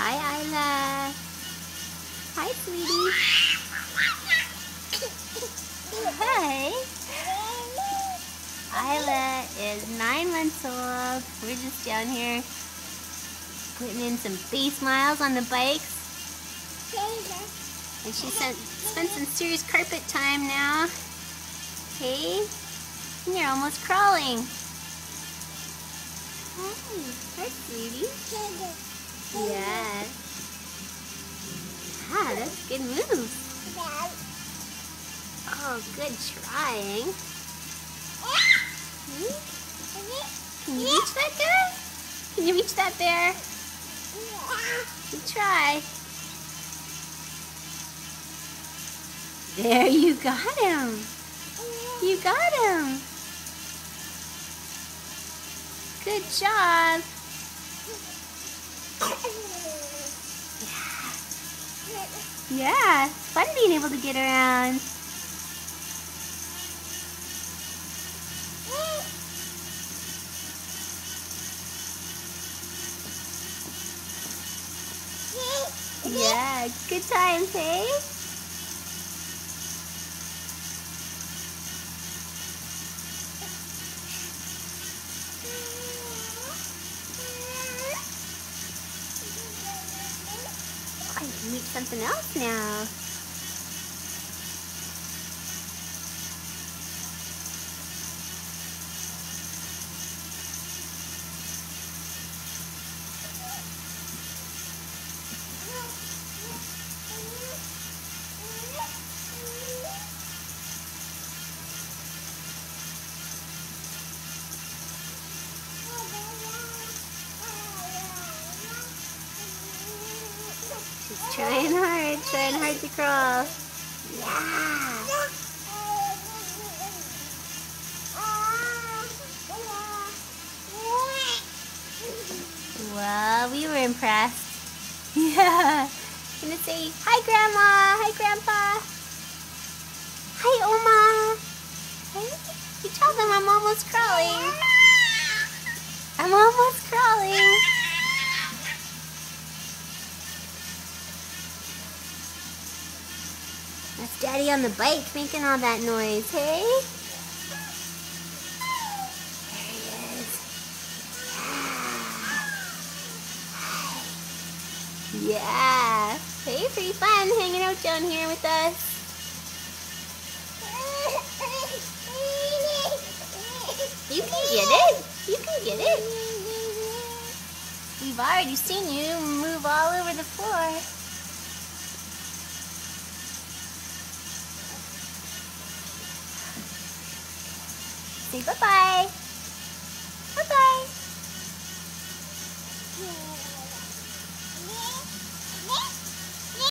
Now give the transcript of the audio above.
Hi, Isla. Hi, sweetie. Hi. Isla is 9 months old. We're just down here putting in some face miles on the bikes. And she spent some serious carpet time now. Hey, and you're almost crawling. Hi, sweetie. Yeah. Ah, that's a good move. Oh, good trying. Can you reach that guy? Can you reach that bear? You try. There, you got him. You got him. Good job. Yeah, it's fun being able to get around. Yeah, good times, hey? I can reach something else now. She's trying hard to crawl. Yeah. Well, we were impressed. Yeah. Gonna say, hi Grandma, hi Grandpa, hi Oma. You tell them I'm almost crawling. I'm almost crawling. That's Daddy on the bike making all that noise, hey? There he is. Yeah. Hey, pretty fun hanging out down here with us. You can get it. You can get it. We've already seen you move all over the floor. Say bye-bye. Bye-bye.